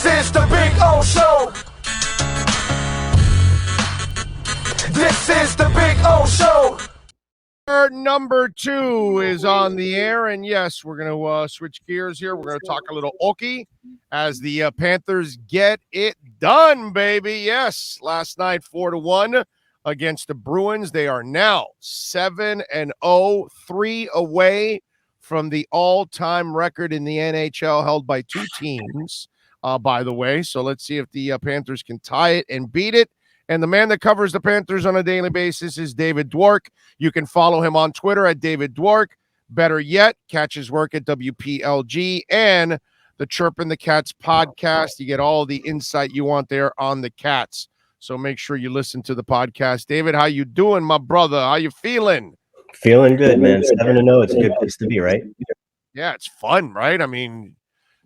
is the Big O Show. This is the Big O Show. Number 2 is on the air, and yes, we're going to switch gears here. We're going to talk a little Okie as the Panthers get it done, baby. Yes, last night 4-1 against the Bruins. They are now 7-0, 3 away from the all-time record in the NHL, held by 2 teams, by the way. So let's see if the Panthers can tie it and beat it. And the man that covers the Panthers on a daily basis is David Dwork. You can follow him on Twitter at David Dwork. Better yet, catch his work at WPLG and the Chirpin' the Cats podcast. You get all the insight you want there on the Cats. So make sure you listen to the podcast. David, how you doing, my brother? How you feeling? Feeling good, man. 7-0. It's a good place to be, right? Yeah, it's fun, right? I mean,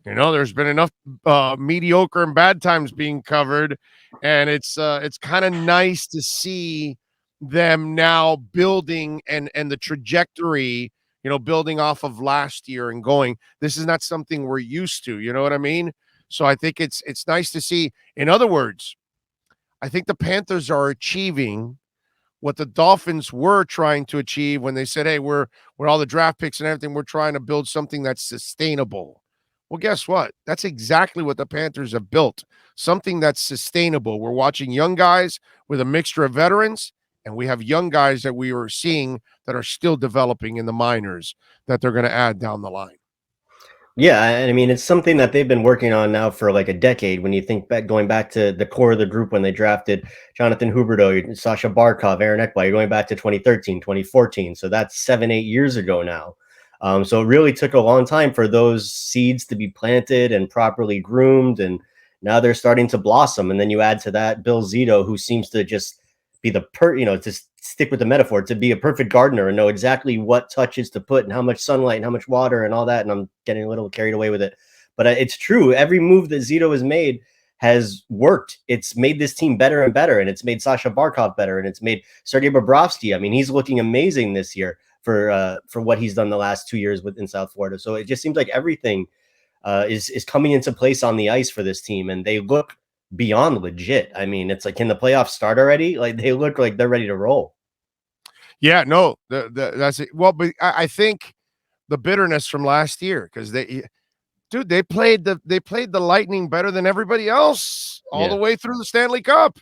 you know, there's been enough mediocre and bad times being covered, and it's kind of nice to see them now building and the trajectory, you know, building off of last year and going. This is not something we're used to, you know what I mean? So I think it's nice to see. In other words, I think the Panthers are achieving what the Dolphins were trying to achieve when they said, hey, we're all the draft picks and everything, we're trying to build something that's sustainable. Well, guess what? That's exactly what the Panthers have built, something that's sustainable. We're watching young guys with a mixture of veterans, and we have young guys that we are seeing that are still developing in the minors that they're going to add down the line. Yeah, I mean, it's something that they've been working on now for like a decade. When you think back, going back to the core of the group when they drafted Jonathan Huberdeau, Sasha Barkov, Aaron Ekblad, you're going back to 2013, 2014. So that's 7-8 years ago now. So it really took a long time for those seeds to be planted and properly groomed, and now they're starting to blossom. And then you add to that Bill Zito, who seems to just be to stick with the metaphor, to be a perfect gardener and know exactly what touches to put and how much sunlight and how much water and all that. And I'm getting a little carried away with it, but it's true. Every move that Zito has made has worked. It's made this team better and better, and it's made Sasha Barkov better, and it's made Sergei Bobrovsky. I mean, he's looking amazing this year for what he's done the last 2 years in South Florida. So it just seems like everything is coming into place on the ice for this team, and they look beyond legit. I mean, it's like, can the playoffs start already? Like, they look like they're ready to roll. Yeah, no, that's it. Well, but I think the bitterness from last year, because they played the Lightning better than everybody else all the way through the Stanley Cup.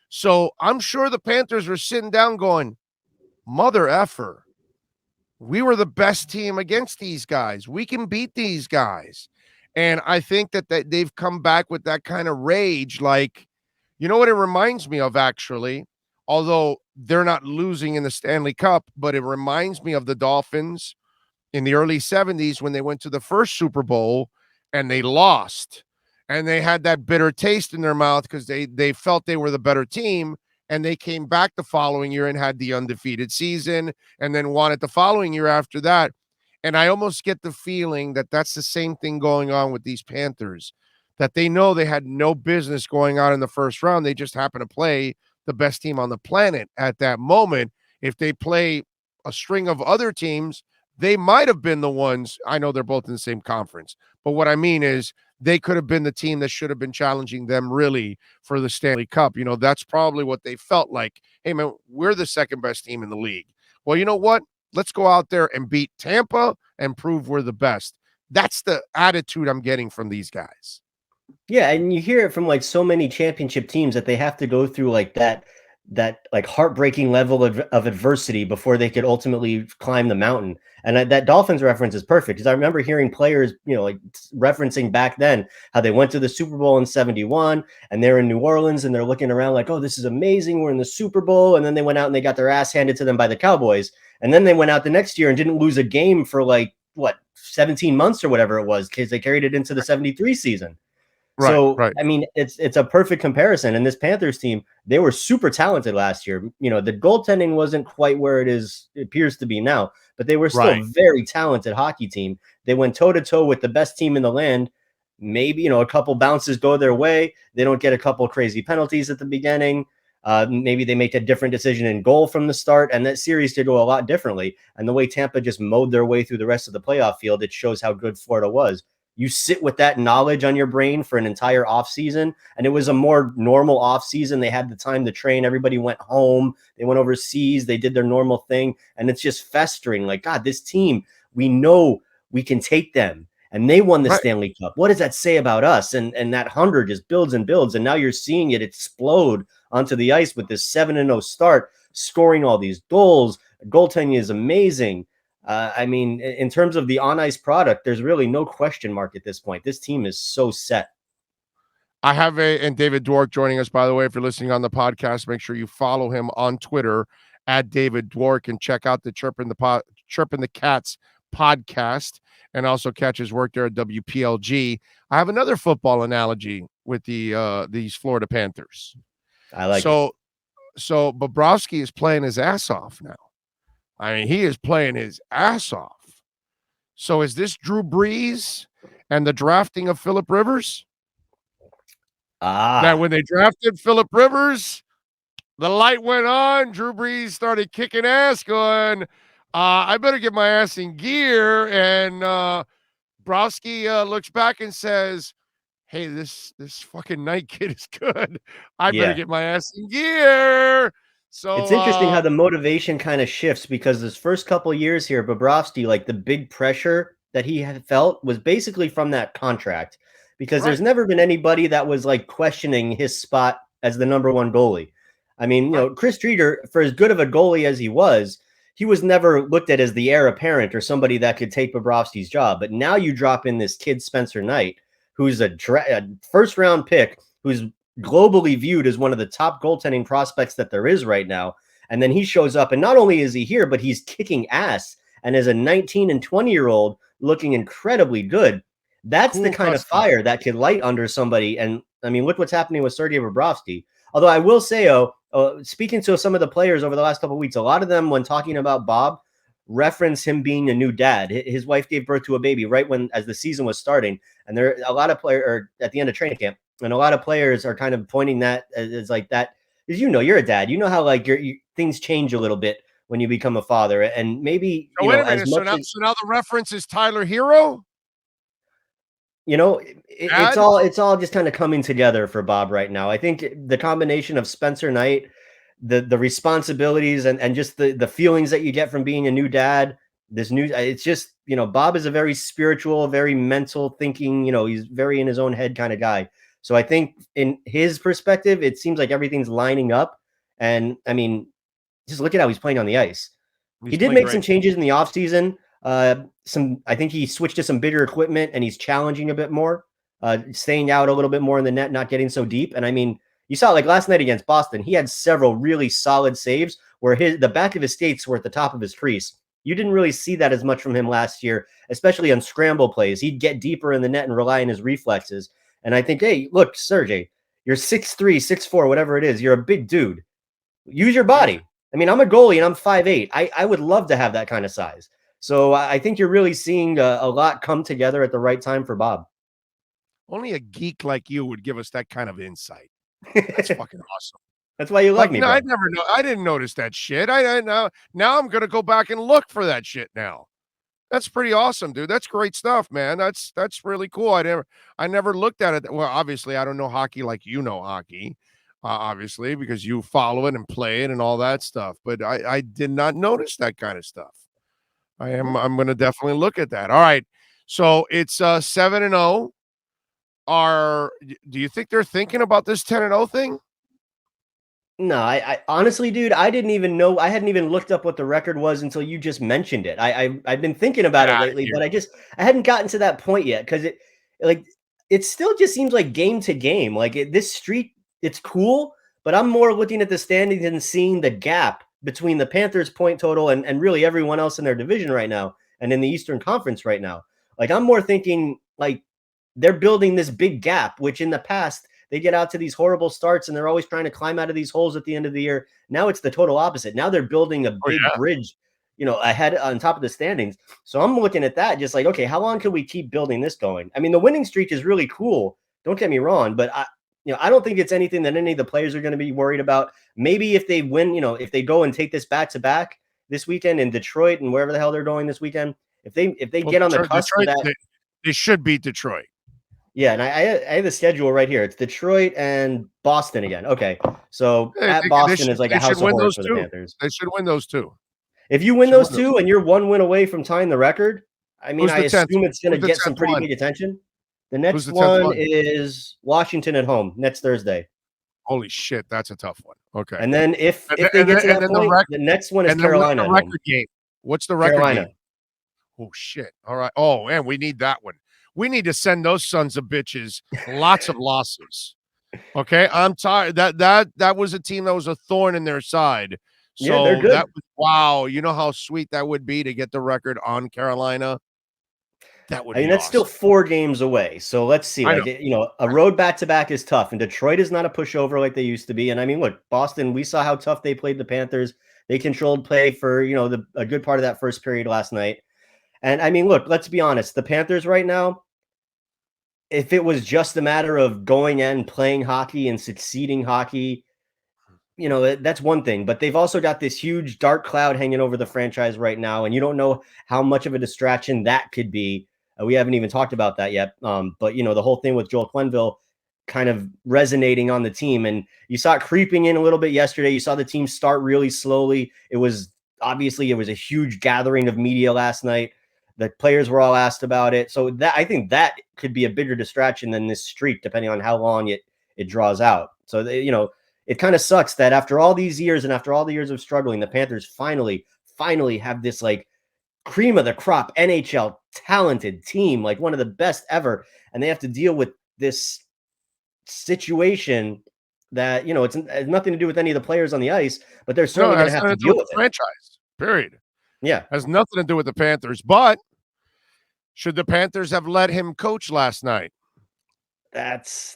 So I'm sure the Panthers were sitting down going, mother effer, we were the best team against these guys. We can beat these guys. And I think that they've come back with that kind of rage. Like, you know what it reminds me of, actually, although they're not losing in the Stanley Cup, but it reminds me of the Dolphins in the early 70s when they went to the first Super Bowl and they lost. And they had that bitter taste in their mouth because they felt they were the better team. And they came back the following year and had the undefeated season and then won it the following year after that. And I almost get the feeling that that's the same thing going on with these Panthers, that they know they had no business going on in the first round. They just happen to play the best team on the planet at that moment. If they play a string of other teams, they might have been the ones. I know they're both in the same conference, but what I mean is they could have been the team that should have been challenging them really for the Stanley Cup. You know, that's probably what they felt like. Hey, man, we're the second best team in the league. Well, you know what? Let's go out there and beat Tampa and prove we're the best. That's the attitude I'm getting from these guys. Yeah, and you hear it from like so many championship teams that they have to go through like that like heartbreaking level of adversity before they could ultimately climb the mountain. And that Dolphins reference is perfect because I remember hearing players, you know, like referencing back then how they went to the Super Bowl in 71 and they're in New Orleans and they're looking around like, oh, this is amazing. We're in the Super Bowl. And then they went out and they got their ass handed to them by the Cowboys. And then they went out the next year and didn't lose a game for like, 17 months or whatever it was, because they carried it into the 73 season. Right. I mean, it's a perfect comparison. And this Panthers team, they were super talented last year. You know, the goaltending wasn't quite where it appears to be now, but they were still a very talented hockey team. They went toe-to-toe with the best team in the land. Maybe, you know, a couple bounces go their way. They don't get a couple crazy penalties at the beginning. Maybe they make a different decision in goal from the start, and that series did go a lot differently. And the way Tampa just mowed their way through the rest of the playoff field, it shows how good Florida was. you sit with that knowledge on your brain for an entire off season. And it was a more normal off season. They had the time to train. Everybody went home. They went overseas. They did their normal thing. And it's just festering like, God, this team, we know we can take them. And they won the Stanley Cup. What does that say about us? And that hunger just builds and builds. And now you're seeing it explode onto the ice with this 7-0 start, scoring all these goals. Goaltending is amazing. I mean, in terms of the on-ice product, there's really no question mark at this point. This team is so set. I have and David Dwork joining us, by the way. If you're listening on the podcast, make sure you follow him on Twitter at David Dwork and check out the Chirpin' the Cats podcast, and also catch his work there at WPLG. I have another football analogy with these Florida Panthers. I like it. So Bobrovsky is playing his ass off now. I mean, he is playing his ass off. So is this Drew Brees and the drafting of Phillip Rivers? That when they drafted Phillip Rivers, the light went on. Drew Brees started kicking ass, going, I better get my ass in gear. And Bobrovsky looks back and says, hey, this fucking night kid is good. I better get my ass in gear. So it's interesting how the motivation kind of shifts, because this first couple of years here, Bobrovsky, like the big pressure that he had felt was basically from that contract, because there's never been anybody that was like questioning his spot as the number one goalie. I mean, you know, Chris Streeter, for as good of a goalie as he was never looked at as the heir apparent or somebody that could take Bobrovsky's job. But now you drop in this kid, Spencer Knight, who's a first round pick, who's globally viewed as one of the top goaltending prospects that there is right now. And then he shows up, and not only is he here, but he's kicking ass. And as a 19 and 20-year-old looking incredibly good, that's the kind of fire that could light under somebody. And I mean, look what's happening with Sergei Bobrovsky. Although I will say, speaking to some of the players over the last couple of weeks, a lot of them, when talking about Bob, reference him being a new dad. His wife gave birth to a baby right as the season was starting. And there are a lot of players, or at the end of training camp, and a lot of players are kind of pointing that as like that, because, you know, you're a dad. You know how like things change a little bit when you become a father. And maybe, so wait a minute. So now the reference is Tyler Hero? You know, it's all just kind of coming together for Bob right now. I think the combination of Spencer Knight, the responsibilities and just the feelings that you get from being a new dad, it's just, you know, Bob is a very spiritual, very mental thinking, you know, he's very in his own head kind of guy. So I think in his perspective, it seems like everything's lining up. And I mean, just look at how he's playing on the ice. He did make some changes in the offseason. I think he switched to some bigger equipment, and he's challenging a bit more, staying out a little bit more in the net, not getting so deep. And I mean, you saw like last night against Boston, he had several really solid saves where the back of his skates were at the top of his crease. You didn't really see that as much from him last year, especially on scramble plays. He'd get deeper in the net and rely on his reflexes. And I think, hey, look, Sergey, you're 6'3", 6'4", whatever it is. You're a big dude. Use your body. I mean, I'm a goalie and I'm 5'8". I would love to have that kind of size. So I think you're really seeing a lot come together at the right time for Bob. Only a geek like you would give us that kind of insight. That's fucking awesome. That's why you love me. No, bro. I never know. I didn't notice that shit. Now I'm gonna go back and look for that shit now. That's pretty awesome, dude. That's great stuff, man. That's really cool. I never looked at it. Well, obviously, I don't know hockey like you know hockey, obviously, because you follow it and play it and all that stuff. But I did not notice that kind of stuff. I'm going to definitely look at that. All right. So it's 7-0. Do you think they're thinking about this 10-0 thing? No, I honestly, dude, I didn't even know. I hadn't even looked up what the record was until you just mentioned it. I've been thinking about it lately, but I hadn't gotten to that point yet, because it still just seems like game to game. Like this streak, it's cool, but I'm more looking at the standings and seeing the gap between the Panthers point total and really everyone else in their division right now and in the Eastern Conference right now. Like I'm more thinking like they're building this big gap, which in the past they get out to these horrible starts and they're always trying to climb out of these holes at the end of the year. Now it's the total opposite. Now they're building a big bridge, you know, ahead on top of the standings. So I'm looking at that just like, okay, how long can we keep building this going? I mean, the winning streak is really cool. Don't get me wrong, but I don't think it's anything that any of the players are going to be worried about. Maybe if they win, you know, if they go and take this back-to-back this weekend in Detroit and wherever the hell they're going this weekend, if they get on the cusp of that. They should beat Detroit. Yeah, and I have the schedule right here. It's Detroit and Boston again. Okay, so at Boston is like a house of horrors for the Panthers. They should win those two. If you win those two and you're 1 win away from tying the record, I mean, I assume it's going to get some pretty big attention. The next one is Washington at home next Thursday. Holy shit, that's a tough one. Okay. And then if they get to that point, the next one is Carolina. What's the record game? What's the record game? Oh, shit. All right. Oh, man, we need that one. We need to send those sons of bitches lots of losses. Okay? I'm tired. That was a team that was a thorn in their side. So yeah, they're good. Wow. You know how sweet that would be to get the record on Carolina? That would be that's awesome. still 4 games away. So let's see. A road back-to-back is tough. And Detroit is not a pushover like they used to be. And I mean, look, Boston, we saw how tough they played the Panthers. They controlled play for, a good part of that first period last night. And I mean, look, let's be honest. The Panthers right now, if it was just a matter of going in, playing hockey and succeeding hockey, that's one thing. But they've also got this huge dark cloud hanging over the franchise right now. And you don't know how much of a distraction that could be. We haven't even talked about that yet. But, the whole thing with Joel Quenneville kind of resonating on the team. And you saw it creeping in a little bit yesterday. You saw the team start really slowly. It was a huge gathering of media last night. The players were all asked about it. So I think that could be a bigger distraction than this streak, depending on how long it draws out. So, it kind of sucks that after all these years and after all the years of struggling, the Panthers finally have this like cream of the crop NHL talented team, like one of the best ever. And they have to deal with this situation that, it has nothing to do with any of the players on the ice, but they're certainly going to have to deal with it. Franchise, period. Yeah. Has nothing to do with the Panthers, but should the Panthers have let him coach last night? That's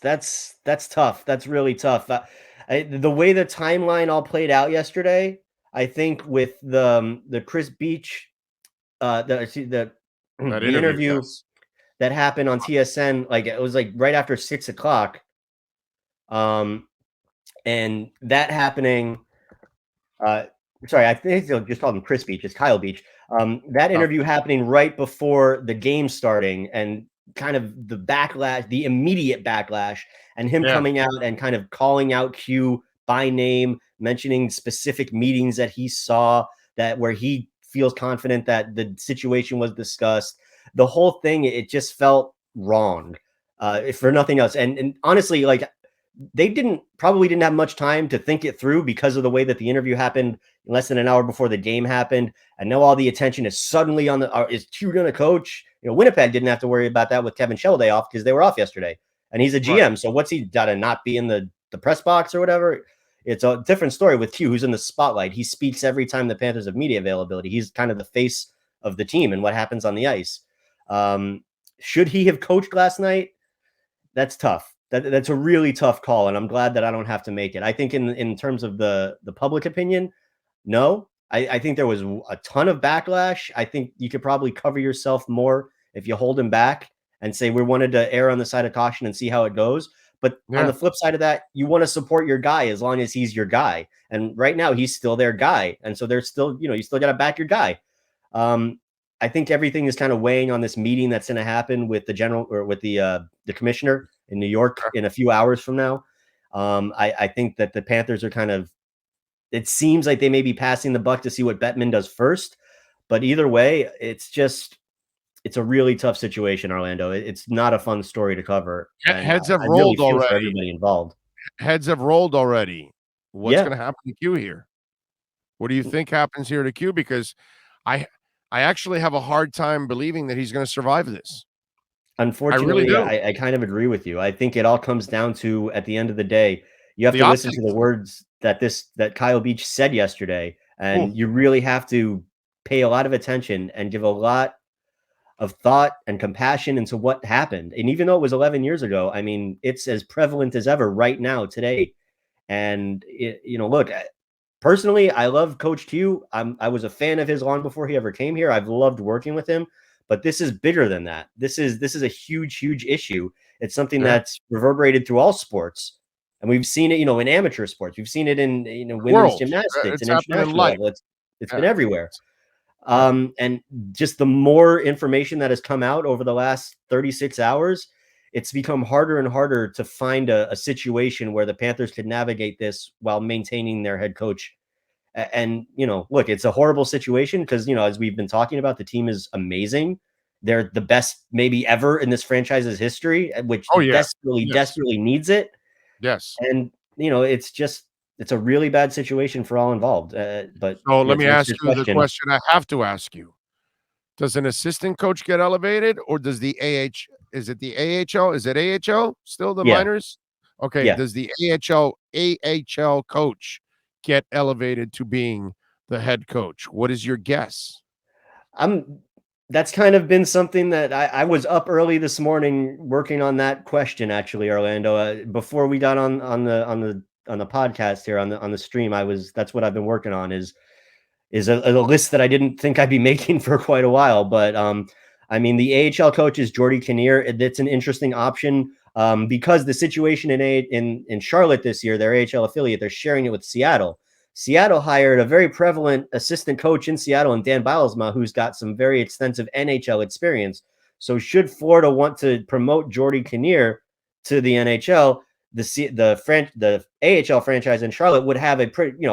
tough. That's really tough. The way the timeline all played out yesterday, I think with the Chris Beach, the interview that happened on TSN, like it was like right after 6:00. And that happening, sorry, I think they'll just call him Chris Beach. It's Kyle Beach. That interview happening right before the game starting and kind of the backlash, the immediate backlash, and him coming out and kind of calling out Q by name, mentioning specific meetings that he saw where he feels confident that the situation was discussed. The whole thing, it just felt wrong, for nothing else. And honestly, like they probably didn't have much time to think it through because of the way that the interview happened less than an hour before the game happened. And now all the attention is suddenly on is Q going to coach? Winnipeg didn't have to worry about that with Kevin Shellday off because they were off yesterday. And he's a GM. Right. So what's he got to not be in the press box or whatever? It's a different story with Q, who's in the spotlight. He speaks every time the Panthers have media availability. He's kind of the face of the team and what happens on the ice. Should he have coached last night? That's tough. That's a really tough call, and I'm glad that I don't have to make it. I think in terms of the public opinion, no. I think there was a ton of backlash. I think you could probably cover yourself more if you hold him back and say we wanted to err on the side of caution and see how it goes. But on the flip side of that, you want to support your guy as long as he's your guy. And right now he's still their guy. And so there's still, you still got to back your guy. I think everything is kind of weighing on this meeting that's going to happen with the general or with the commissioner in New York in a few hours from now. I think that the Panthers are kind of, it seems like they may be passing the buck to see what Bettman does first. But either way, it's a really tough situation, Orlando. It's not a fun story to cover. Heads have rolled already. For everybody involved. Heads have rolled already. What's going to happen to Q here? What do you think happens here to Q? Because I actually have a hard time believing that he's going to survive this. Unfortunately, I kind of agree with you. I think it all comes down to, at the end of the day, you have to listen to the words that Kyle Beach said yesterday, and you really have to pay a lot of attention and give a lot of thought and compassion into what happened. And even though it was 11 years ago, I mean, it's as prevalent as ever right now today. And look, personally, I love Coach Q. I was a fan of his long before he ever came here. I've loved working with him, but this is bigger than that. This is a huge, huge issue. It's something that's reverberated through all sports. And we've seen it, in amateur sports. We've seen it in women's gymnastics and international level. It's been everywhere. And just the more information that has come out over the last 36 hours, it's become harder and harder to find a situation where the Panthers could navigate this while maintaining their head coach. And, look, it's a horrible situation because, as we've been talking about, the team is amazing. They're the best maybe ever in this franchise's history, which desperately needs it. Yes. And, it's a really bad situation for all involved. But so let me ask you the question I have to ask you. Does an assistant coach get elevated, or does the is it the AHL? Is it AHL still the minors? Okay. Yeah. Does the AHL coach get elevated to being the head coach? What is your guess? That's kind of been something that I was up early this morning working on that question, actually, Orlando. Before we got on the podcast here on the stream, that's what I've been working on is a list that I didn't think I'd be making for quite a while. But I mean, the AHL coach is Jordy Kinnear. It's an interesting option because the situation in Charlotte this year, their AHL affiliate, they're sharing it with Seattle. Seattle hired a very prevalent assistant coach in Seattle, and Dan Bylsma, who's got some very extensive NHL experience. So should Florida want to promote Jordy Kinnear to the NHL, the AHL franchise in Charlotte would have a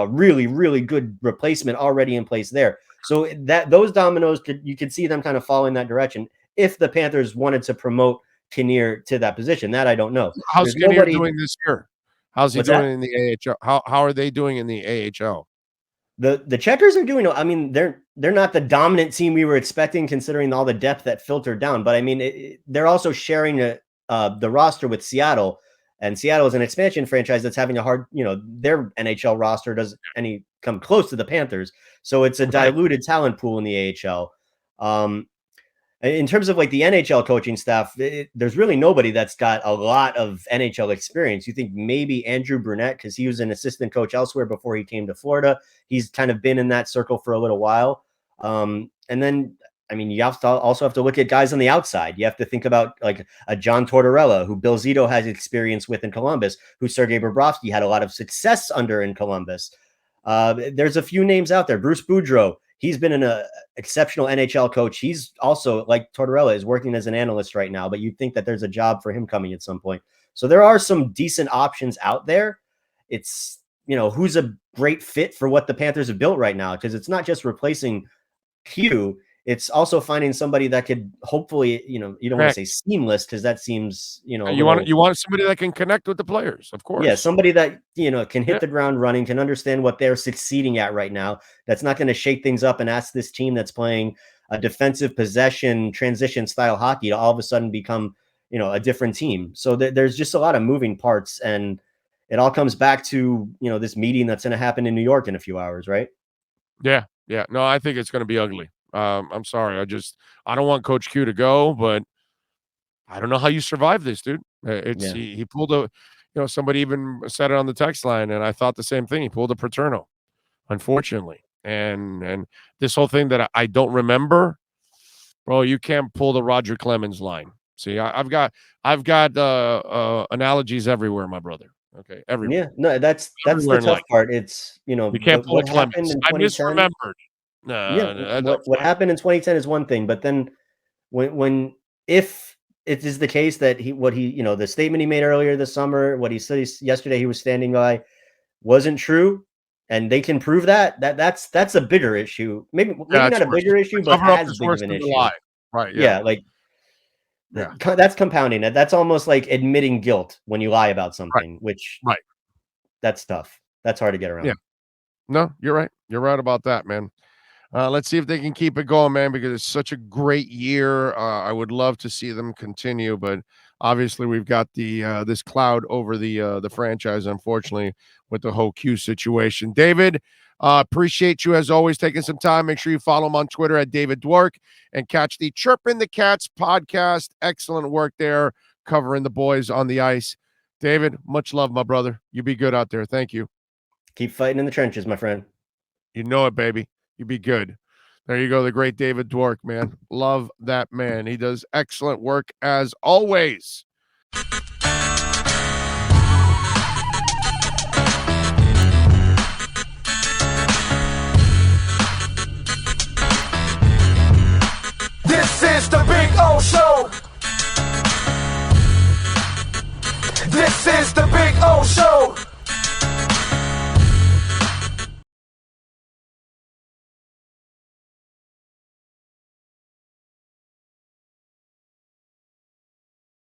really, really good replacement already in place there. So that those dominoes you could see them kind of fall in that direction if the Panthers wanted to promote Kinnear to that position. That I don't know. How's Kinnear doing this year? How's he doing in the AHL? How are they doing in the AHL? The Checkers are doing. I mean, they're not the dominant team we were expecting, considering all the depth that filtered down. But I mean, they're also sharing the roster with Seattle, and Seattle is an expansion franchise that's having a hard. Their NHL roster doesn't come close to the Panthers, so it's a diluted talent pool in the AHL. In terms of like the NHL coaching staff, there's really nobody that's got a lot of NHL experience. You think maybe Andrew Brunette, because he was an assistant coach elsewhere before he came to Florida. He's kind of been in that circle for a little while. And then, I mean, you also have to look at guys on the outside. You have to think about like a John Tortorella, who Bill Zito has experience with in Columbus, who Sergei Bobrovsky had a lot of success under in Columbus. There's a few names out there. Bruce Boudreau. He's been an exceptional NHL coach. He's also, like Tortorella, is working as an analyst right now, but you'd think that there's a job for him coming at some point. So there are some decent options out there. It's, who's a great fit for what the Panthers have built right now, because it's not just replacing Q. It's also finding somebody that could hopefully, you don't want to say seamless, because that seems, you want somebody that can connect with the players, of course. Yeah, somebody that, can hit the ground running, can understand what they're succeeding at right now. That's not going to shake things up and ask this team that's playing a defensive possession transition style hockey to all of a sudden become, a different team. So there's just a lot of moving parts, and it all comes back to, this meeting that's going to happen in New York in a few hours, right? Yeah. Yeah. No, I think it's going to be ugly. I'm sorry. I don't want Coach Q to go, but I don't know how you survive this, dude. He pulled somebody even said it on the text line, and I thought the same thing. He pulled a Paterno, unfortunately. And this whole thing that I don't remember, bro, you can't pull the Roger Clemens line. See, I've got analogies everywhere, my brother. Okay, everywhere. Yeah, no, that's the tough part. It's you can't pull Clemens. I misremembered. What happened in 2010 is one thing, but then if it is the case that the statement he made earlier this summer, what he said yesterday he was standing by, wasn't true, and they can prove that's a bigger issue. Maybe not a bigger issue, but as big of an issue. Right? Yeah, that's compounding it. That's almost like admitting guilt when you lie about something, which that's tough. That's hard to get around. Yeah, no, you're right. You're right about that, man. Let's see if they can keep it going, man, because it's such a great year. I would love to see them continue, but obviously we've got this cloud over the franchise, unfortunately, with the whole Q situation. David, appreciate you as always taking some time. Make sure you follow him on Twitter at David Dwork and catch the Chirpin' the Cats podcast. Excellent work there, covering the boys on the ice. David, much love, my brother. You be good out there. Thank you. Keep fighting in the trenches, my friend. You know it, baby. You be good. There you go. The great David Dwork, man. Love that man. He does excellent work as always. old show.